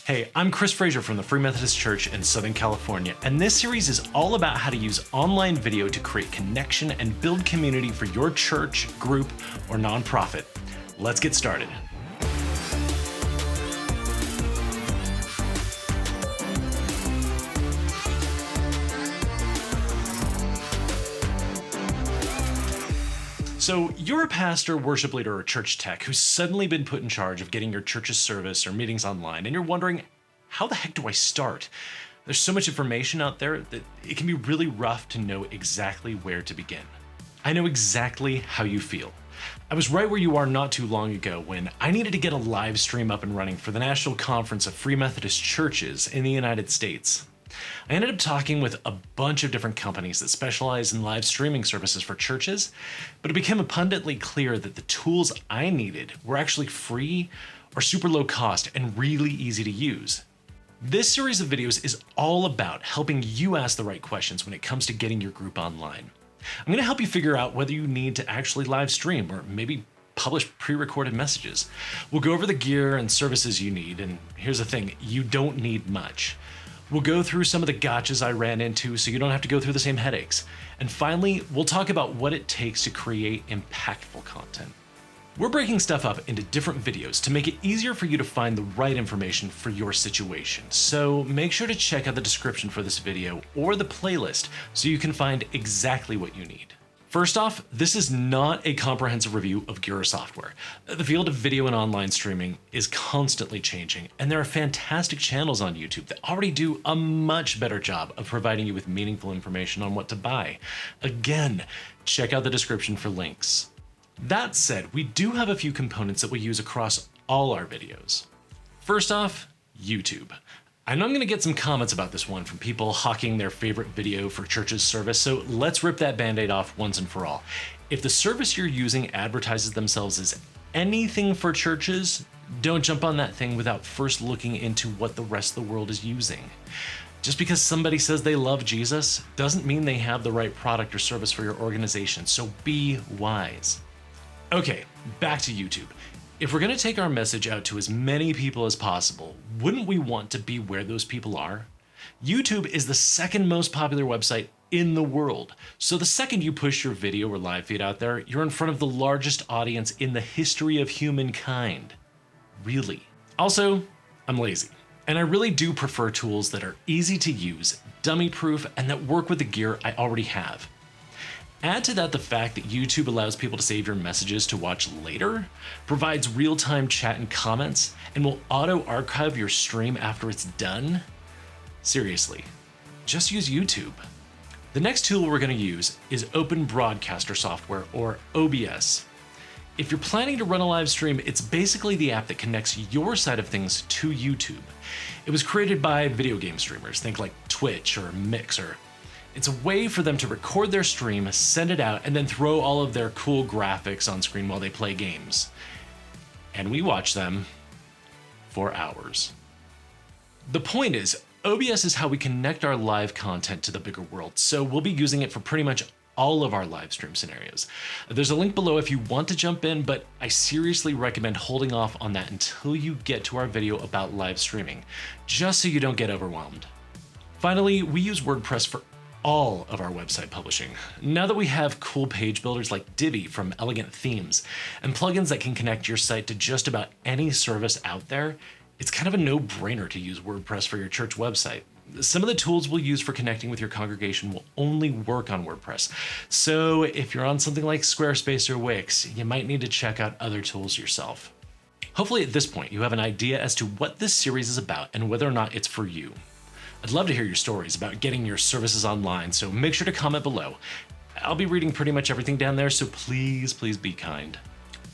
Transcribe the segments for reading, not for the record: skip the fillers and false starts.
Hey, I'm Chris Frazier from the Free Methodist Church in Southern California, and this series is all about how to use online video to create connection and build community for your church, group, or nonprofit. Let's get started. So you're a pastor, worship leader, or church tech who's suddenly been put in charge of getting your church's service or meetings online, and you're wondering, how the heck do I start? There's so much information out there that it can be really rough to know exactly where to begin. I know exactly how you feel. I was right where you are not too long ago when I needed to get a live stream up and running for the National Conference of Free Methodist Churches in the United States. I ended up talking with a bunch of different companies that specialize in live streaming services for churches, but it became abundantly clear that the tools I needed were actually free or super low cost and really easy to use. This series of videos is all about helping you ask the right questions when it comes to getting your group online. I'm going to help you figure out whether you need to actually live stream or maybe publish pre-recorded messages. We'll go over the gear and services you need, and here's the thing, you don't need much. We'll go through some of the gotchas I ran into so you don't have to go through the same headaches. And finally, we'll talk about what it takes to create impactful content. We're breaking stuff up into different videos to make it easier for you to find the right information for your situation. So make sure to check out the description for this video or the playlist so you can find exactly what you need. First off, this is not a comprehensive review of gear or software. The field of video and online streaming is constantly changing, and there are fantastic channels on YouTube that already do a much better job of providing you with meaningful information on what to buy. Again, check out the description for links. That said, we do have a few components that we use across all our videos. First off, YouTube. I know I'm going to get some comments about this one from people hawking their favorite video for church's service, so let's rip that band-aid off once and for all. If the service you're using advertises themselves as anything for churches, don't jump on that thing without first looking into what the rest of the world is using. Just because somebody says they love Jesus doesn't mean they have the right product or service for your organization, so be wise. Okay, back to YouTube. If we're going to take our message out to as many people as possible, wouldn't we want to be where those people are? YouTube is the second most popular website in the world. So the second you push your video or live feed out there, you're in front of the largest audience in the history of humankind. Really. Also, I'm lazy, and I really do prefer tools that are easy to use, dummy-proof, and that work with the gear I already have. Add to that the fact that YouTube allows people to save your messages to watch later, provides real-time chat and comments, and will auto-archive your stream after it's done. Seriously, just use YouTube. The next tool we're going to use is Open Broadcaster Software, or OBS. If you're planning to run a live stream, it's basically the app that connects your side of things to YouTube. It was created by video game streamers, think like Twitch or Mixer. It's a way for them to record their stream, send it out, and then throw all of their cool graphics on screen while they play games. And we watch them for hours. The point is, OBS is how we connect our live content to the bigger world, so we'll be using it for pretty much all of our live stream scenarios. There's a link below if you want to jump in, but I seriously recommend holding off on that until you get to our video about live streaming, just so you don't get overwhelmed. Finally, we use WordPress for all of our website publishing. Now that we have cool page builders like Divi from Elegant Themes and plugins that can connect your site to just about any service out there, it's kind of a no-brainer to use WordPress for your church website. Some of the tools we'll use for connecting with your congregation will only work on WordPress. So if you're on something like Squarespace or Wix, you might need to check out other tools yourself. Hopefully at this point you have an idea as to what this series is about and whether or not it's for you. I'd love to hear your stories about getting your services online, so make sure to comment below. I'll be reading pretty much everything down there, so please be kind.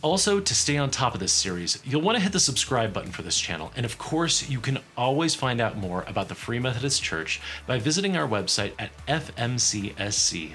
Also, to stay on top of this series, you'll want to hit the subscribe button for this channel, and of course, you can always find out more about the Free Methodist Church by visiting our website at fmcsc.org.